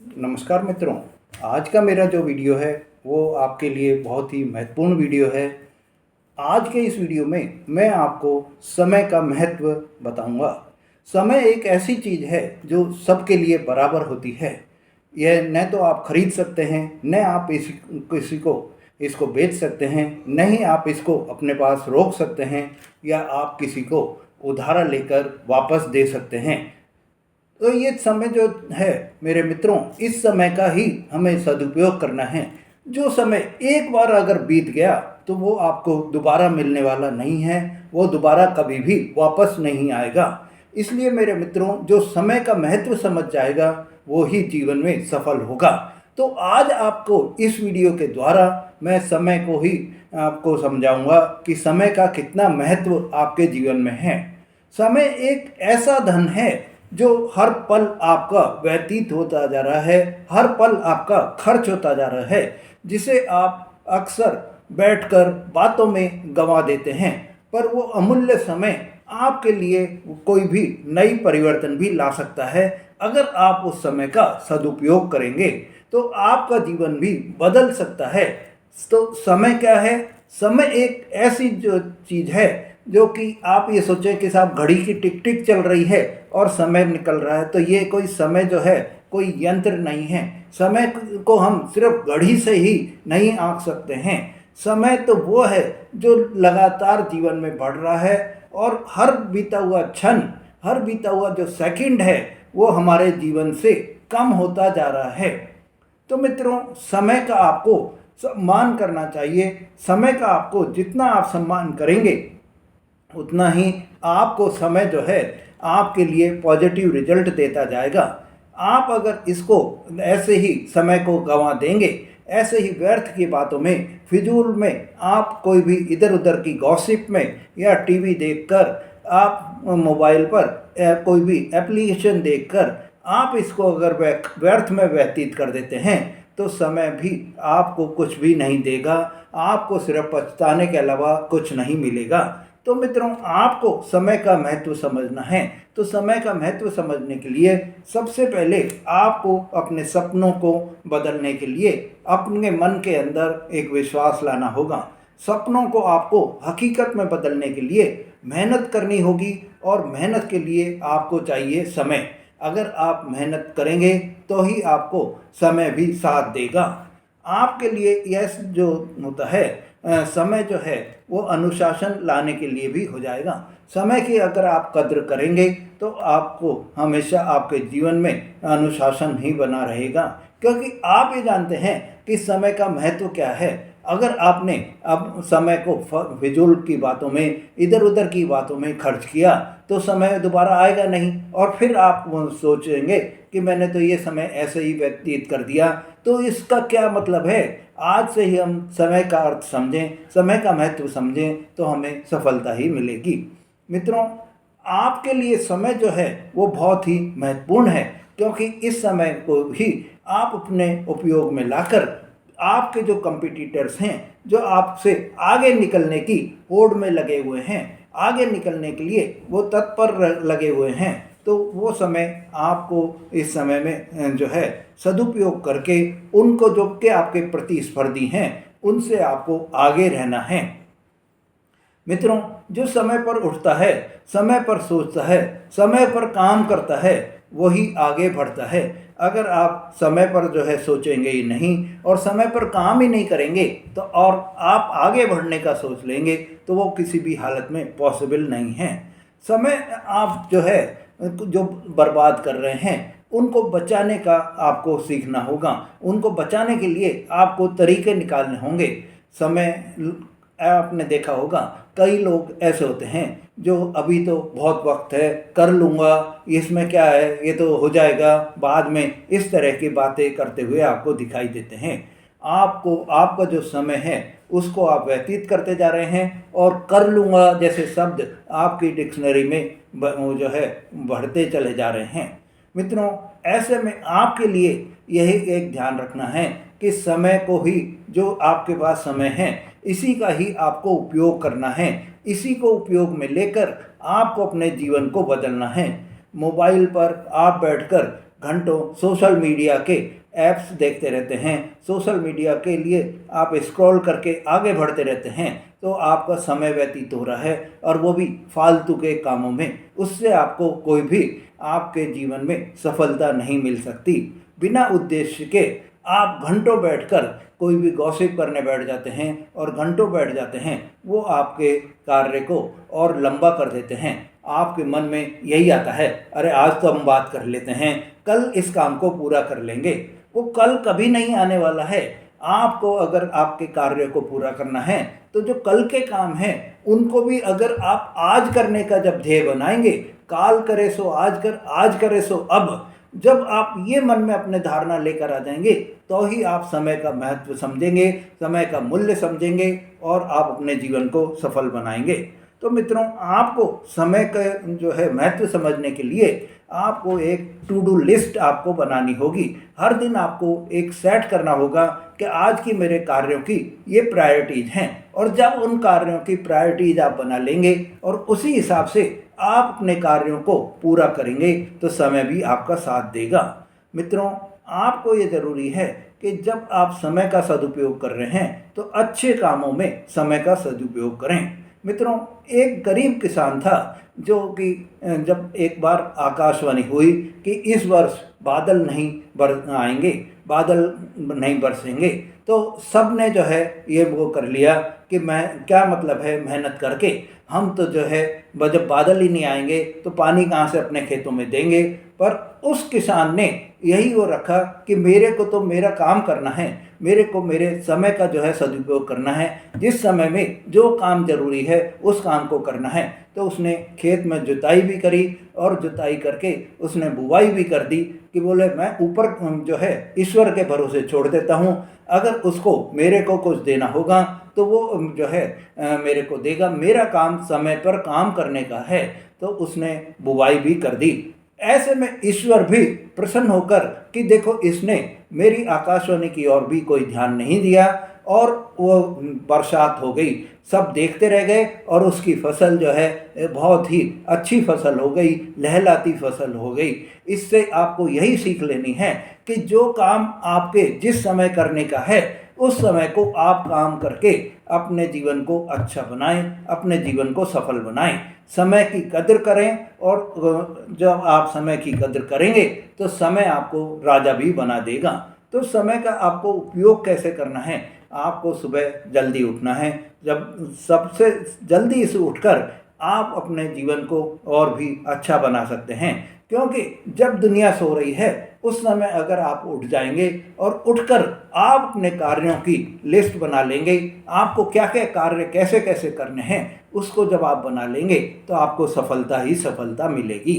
नमस्कार मित्रों। आज का मेरा जो वीडियो है वो आपके लिए बहुत ही महत्वपूर्ण वीडियो है। आज के इस वीडियो में मैं आपको समय का महत्व बताऊंगा। समय एक ऐसी चीज़ है जो सबके लिए बराबर होती है। यह न तो आप खरीद सकते हैं, न आप किसी को इसको बेच सकते हैं, न ही आप इसको अपने पास रोक सकते हैं या आप किसी को उधार लेकर वापस दे सकते हैं। तो ये समय जो है मेरे मित्रों, इस समय का ही हमें सदुपयोग करना है। जो समय एक बार अगर बीत गया तो वो आपको दोबारा मिलने वाला नहीं है, वो दोबारा कभी भी वापस नहीं आएगा। इसलिए मेरे मित्रों, जो समय का महत्व समझ जाएगा वो ही जीवन में सफल होगा। तो आज आपको इस वीडियो के द्वारा मैं समय को ही आपको समझाऊंगा कि समय का कितना महत्व आपके जीवन में है। समय एक ऐसा धन है जो हर पल आपका व्यतीत होता जा रहा है, हर पल आपका खर्च होता जा रहा है, जिसे आप अक्सर बैठकर बातों में गंवा देते हैं। पर वो अमूल्य समय आपके लिए कोई भी नई परिवर्तन भी ला सकता है। अगर आप उस समय का सदुपयोग करेंगे तो आपका जीवन भी बदल सकता है। तो समय क्या है? समय एक ऐसी जो चीज़ है जो कि आप ये सोचें कि साहब घड़ी की टिक टिक चल रही है और समय निकल रहा है, तो ये कोई समय जो है कोई यंत्र नहीं है। समय को हम सिर्फ घड़ी से ही नहीं आंक सकते हैं। समय तो वो है जो लगातार जीवन में बढ़ रहा है और हर बीता हुआ क्षण, हर बीता हुआ जो सेकंड है वो हमारे जीवन से कम होता जा रहा है। तो मित्रों, समय का आपको सम्मान करना चाहिए। समय का आपको जितना आप सम्मान करेंगे उतना ही आपको समय जो है आपके लिए पॉजिटिव रिजल्ट देता जाएगा। आप अगर इसको ऐसे ही समय को गंवा देंगे, ऐसे ही व्यर्थ की बातों में, फिजूल में, आप कोई भी इधर उधर की गॉसिप में या टीवी देखकर, आप मोबाइल पर कोई भी एप्लीकेशन देखकर आप इसको अगर व्यर्थ में व्यतीत कर देते हैं तो समय भी आपको कुछ भी नहीं देगा। आपको सिर्फ पछताने के अलावा कुछ नहीं मिलेगा। तो मित्रों, आपको समय का महत्व समझना है। तो समय का महत्व समझने के लिए सबसे पहले आपको अपने सपनों को बदलने के लिए अपने मन के अंदर एक विश्वास लाना होगा। सपनों को आपको हकीकत में बदलने के लिए मेहनत करनी होगी और मेहनत के लिए आपको चाहिए समय। अगर आप मेहनत करेंगे तो ही आपको समय भी साथ देगा। आपके लिए यह जो होता है समय जो है वो अनुशासन लाने के लिए भी हो जाएगा। समय की अगर आप कद्र करेंगे तो आपको हमेशा आपके जीवन में अनुशासन ही बना रहेगा, क्योंकि आप ये जानते हैं कि समय का महत्व क्या है। अगर आपने अब समय को फिजूल की बातों में, इधर उधर की बातों में खर्च किया तो समय दोबारा आएगा नहीं और फिर आप सोचेंगे कि मैंने तो ये समय ऐसे ही व्यतीत कर दिया। तो इसका क्या मतलब है? आज से ही हम समय का अर्थ समझें, समय का महत्व समझें तो हमें सफलता ही मिलेगी। मित्रों, आपके लिए समय जो है वो बहुत ही महत्वपूर्ण है, क्योंकि इस समय को ही आप अपने उपयोग में लाकर आपके जो कंपटीटर्स हैं, जो आपसे आगे निकलने की होड़ में लगे हुए हैं, आगे निकलने के लिए वो तत्पर लगे हुए हैं, तो वो समय आपको इस समय में जो है सदुपयोग करके उनको जो कि आपके प्रतिस्पर्धी हैं उनसे आपको आगे रहना है। मित्रों, जो समय पर उठता है, समय पर सोचता है, समय पर काम करता है, वही आगे बढ़ता है। अगर आप समय पर जो है सोचेंगे ही नहीं और समय पर काम ही नहीं करेंगे तो और आप आगे बढ़ने का सोच लेंगे तो वो किसी भी हालत में पॉसिबल नहीं है। समय आप जो है जो बर्बाद कर रहे हैं उनको बचाने का आपको सीखना होगा। उनको बचाने के लिए आपको तरीके निकालने होंगे। समय आपने देखा होगा, कई लोग ऐसे होते हैं जो अभी तो बहुत वक्त है, कर लूँगा, इसमें क्या है, ये तो हो जाएगा बाद में, इस तरह की बातें करते हुए आपको दिखाई देते हैं। आपको आपका जो समय है उसको आप व्यतीत करते जा रहे हैं और कर लूँगा जैसे शब्द आपकी डिक्शनरी में वो जो है बढ़ते चले जा रहे हैं। मित्रों, ऐसे में आपके लिए यही एक ध्यान रखना है कि समय को ही, जो आपके पास समय है इसी का ही आपको उपयोग करना है। इसी को उपयोग में लेकर आपको अपने जीवन को बदलना है। मोबाइल पर आप बैठकर घंटों सोशल मीडिया के ऐप्स देखते रहते हैं, सोशल मीडिया के लिए आप स्क्रॉल करके आगे बढ़ते रहते हैं, तो आपका समय व्यतीत हो रहा है और वो भी फालतू के कामों में। उससे आपको कोई भी आपके जीवन में सफलता नहीं मिल सकती। बिना उद्देश्य के आप घंटों बैठकर कोई भी गॉसिप करने बैठ जाते हैं और घंटों बैठ जाते हैं, वो आपके कार्य को और लंबा कर देते हैं। आपके मन में यही आता है, अरे आज तो हम बात कर लेते हैं, कल इस काम को पूरा कर लेंगे। वो कल कभी नहीं आने वाला है। आपको अगर आपके कार्य को पूरा करना है तो जो कल के काम हैं उनको भी अगर आप आज करने का जब ध्येय बनाएंगे, काल करे सो आज कर, आज करे सो अब, जब आप ये मन में अपने धारणा लेकर आ जाएंगे तो ही आप समय का महत्व समझेंगे, समय का मूल्य समझेंगे और आप अपने जीवन को सफल बनाएंगे। तो मित्रों, आपको समय का जो है महत्व समझने के लिए आपको एक टू डू लिस्ट आपको बनानी होगी। हर दिन आपको एक सेट करना होगा कि आज की मेरे कार्यों की ये प्रायोरिटीज़ हैं, और जब उन कार्यों की प्रायोरिटीज़ आप बना लेंगे और उसी हिसाब से आप अपने कार्यों को पूरा करेंगे तो समय भी आपका साथ देगा। मित्रों, आपको ये ज़रूरी है कि जब आप समय का सदुपयोग कर रहे हैं तो अच्छे कामों में समय का सदुपयोग करें। मित्रों, एक गरीब किसान था जो कि जब एक बार आकाशवाणी हुई कि इस वर्ष बादल नहीं आएंगे, बादल नहीं बरसेंगे, तो सब ने जो है ये वो कर लिया कि मैं क्या मतलब है मेहनत करके, हम तो जो है जब बादल ही नहीं आएंगे तो पानी कहाँ से अपने खेतों में देंगे। पर उस किसान ने यही वो रखा कि मेरे को तो मेरा काम करना है, मेरे को मेरे समय का जो है सदुपयोग करना है, जिस समय में जो काम जरूरी है उस काम को करना है। तो उसने खेत में जुताई भी करी और जुताई करके उसने बुवाई भी कर दी कि बोले मैं ऊपर जो है ईश्वर के भरोसे छोड़ देता हूँ, अगर उसको मेरे को कुछ देना होगा तो वो जो है मेरे को देगा, मेरा काम समय पर काम करने का है। तो उसने बुवाई भी कर दी। ऐसे में ईश्वर भी प्रसन्न होकर कि देखो इसने मेरी आकाशवाणी की ओर भी कोई ध्यान नहीं दिया, और वो बरसात हो गई, सब देखते रह गए और उसकी फसल जो है बहुत ही अच्छी फसल हो गई, लहलाती फसल हो गई। इससे आपको यही सीख लेनी है कि जो काम आपके जिस समय करने का है उस समय को आप काम करके अपने जीवन को अच्छा बनाएं, अपने जीवन को सफल बनाएं। समय की कदर करें, और जब आप समय की कदर करेंगे तो समय आपको राजा भी बना देगा। तो समय का आपको उपयोग कैसे करना है? आपको सुबह जल्दी उठना है। जब सबसे जल्दी से उठकर आप अपने जीवन को और भी अच्छा बना सकते हैं, क्योंकि जब दुनिया सो रही है उस समय अगर आप उठ जाएंगे और उठकर आप अपने कार्यों की लिस्ट बना लेंगे, आपको क्या क्या कार्य कैसे कैसे करने हैं उसको जब आप बना लेंगे तो आपको सफलता ही सफलता मिलेगी।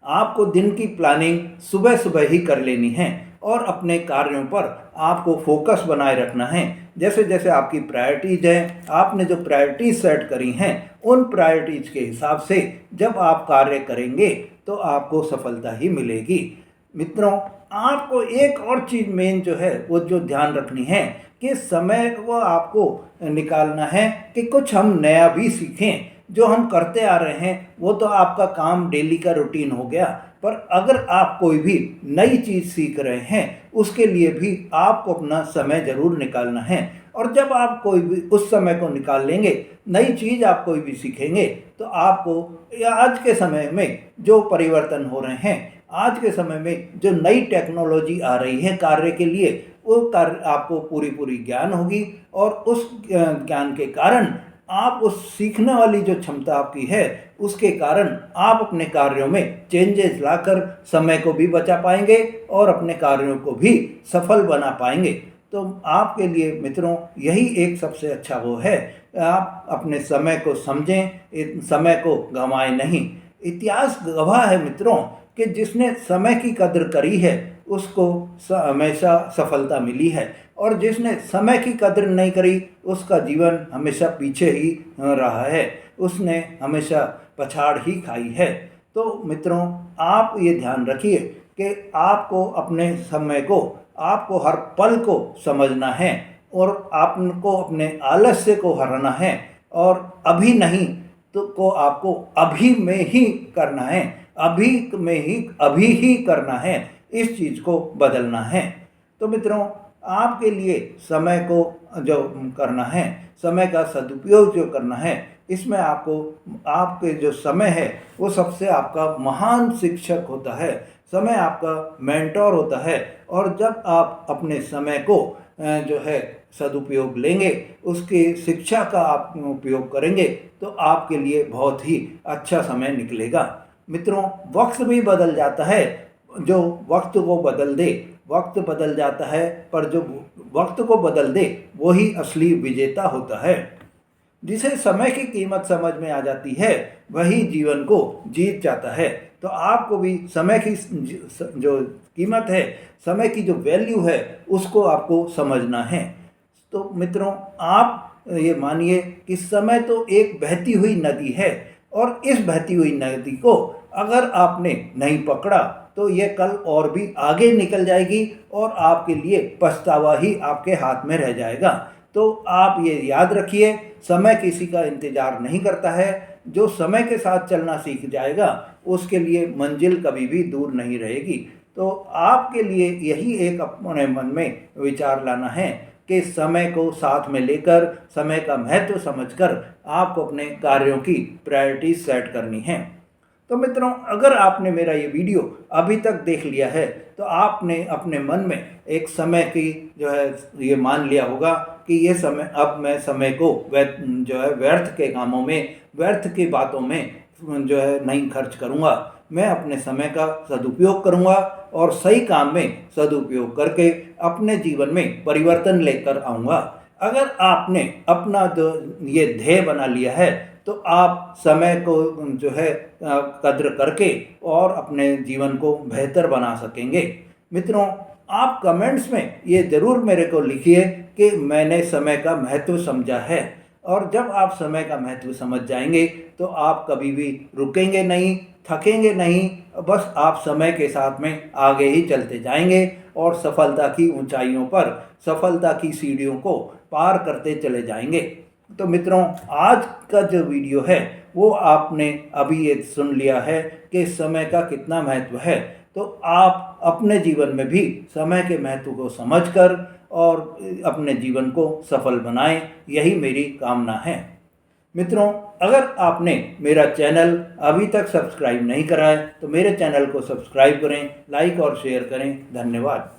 आपको दिन की प्लानिंग सुबह सुबह ही कर लेनी है और अपने कार्यों पर आपको फोकस बनाए रखना है। जैसे जैसे आपकी प्रायोरिटीज़ है, आपने जो प्रायोरिटीज़ सेट करी हैं उन प्रायोरिटीज़ के हिसाब से जब आप कार्य करेंगे तो आपको सफलता ही मिलेगी। मित्रों, आपको एक और चीज़ मेन जो है वो जो ध्यान रखनी है कि समय को आपको निकालना है कि कुछ हम नया भी सीखें। जो हम करते आ रहे हैं वो तो आपका काम डेली का रूटीन हो गया, पर अगर आप कोई भी नई चीज़ सीख रहे हैं उसके लिए भी आपको अपना समय ज़रूर निकालना है। और जब आप कोई भी उस समय को निकाल लेंगे, नई चीज़ आप कोई भी सीखेंगे, तो आपको आज के समय में जो परिवर्तन हो रहे हैं, आज के समय में जो नई टेक्नोलॉजी आ रही है कार्य के लिए, वो कार्य आपको पूरी पूरी ज्ञान होगी, और उस ज्ञान के कारण आप उस सीखने वाली जो क्षमता आपकी है उसके कारण आप अपने कार्यों में चेंजेस लाकर समय को भी बचा पाएंगे और अपने कार्यों को भी सफल बना पाएंगे। तो आपके लिए मित्रों यही एक सबसे अच्छा वो है, आप अपने समय को समझें, समय को गंवाएं नहीं। इतिहास गवाह है मित्रों कि जिसने समय की कदर करी है उसको हमेशा सफलता मिली है, और जिसने समय की कदर नहीं करी उसका जीवन हमेशा पीछे ही रहा है, उसने हमेशा पछाड़ ही खाई है। तो मित्रों, आप ये ध्यान रखिए कि आपको अपने समय को, आपको हर पल को समझना है और आपको अपने आलस्य को हराना है, और अभी नहीं तो को आपको अभी में ही करना है। अभी ही करना है, इस चीज़ को बदलना है। तो मित्रों, आपके लिए समय को जो करना है, समय का सदुपयोग जो करना है, इसमें आपको आपके जो समय है वो सबसे आपका महान शिक्षक होता है, समय आपका मेंटोर होता है। और जब आप अपने समय को जो है सदुपयोग लेंगे, उसकी शिक्षा का आप उपयोग करेंगे, तो आपके लिए बहुत ही अच्छा समय निकलेगा। मित्रों, वक्त भी बदल जाता है, जो वक्त को बदल दे। वक्त बदल जाता है, पर जो वक्त को बदल दे वही असली विजेता होता है। जिसे समय की कीमत समझ में आ जाती है, वही जीवन को जीत जाता है। तो आपको भी समय की जो कीमत है, समय की जो वैल्यू है, उसको आपको समझना है। तो मित्रों, आप ये मानिए कि समय तो एक बहती हुई नदी है, और इस बहती हुई नदी को अगर आपने नहीं पकड़ा तो ये कल और भी आगे निकल जाएगी, और आपके लिए पछतावा ही आपके हाथ में रह जाएगा। तो आप ये याद रखिए, समय किसी का इंतज़ार नहीं करता है। जो समय के साथ चलना सीख जाएगा, उसके लिए मंजिल कभी भी दूर नहीं रहेगी। तो आपके लिए यही एक अपने मन में विचार लाना है कि समय को साथ में लेकर, समय का महत्व समझकर आपको अपने कार्यों की प्रायोरिटी सेट करनी है। तो मित्रों, अगर आपने मेरा ये वीडियो अभी तक देख लिया है, तो आपने अपने मन में एक समय की जो है ये मान लिया होगा कि ये समय, अब मैं समय को जो है व्यर्थ के कामों में, व्यर्थ की बातों में जो है नहीं खर्च करूँगा। मैं अपने समय का सदुपयोग करूँगा, और सही काम में सदुपयोग करके अपने जीवन में परिवर्तन लेकर आऊँगा। अगर आपने अपना जो ये ध्येय बना लिया है, तो आप समय को जो है कद्र करके और अपने जीवन को बेहतर बना सकेंगे। मित्रों, आप कमेंट्स में ये ज़रूर मेरे को लिखिए कि मैंने समय का महत्व समझा है। और जब आप समय का महत्व समझ जाएंगे, तो आप कभी भी रुकेंगे नहीं, थकेंगे नहीं, बस आप समय के साथ में आगे ही चलते जाएंगे, और सफलता की ऊंचाइयों पर, सफलता की सीढ़ियों को पार करते चले जाएंगे। तो मित्रों, आज का जो वीडियो है वो आपने अभी ये सुन लिया है कि समय का कितना महत्व है। तो आप अपने जीवन में भी समय के महत्व को समझकर और अपने जीवन को सफल बनाएं, यही मेरी कामना है। मित्रों, अगर आपने मेरा चैनल अभी तक सब्सक्राइब नहीं करा है, तो मेरे चैनल को सब्सक्राइब करें, लाइक और शेयर करें। धन्यवाद।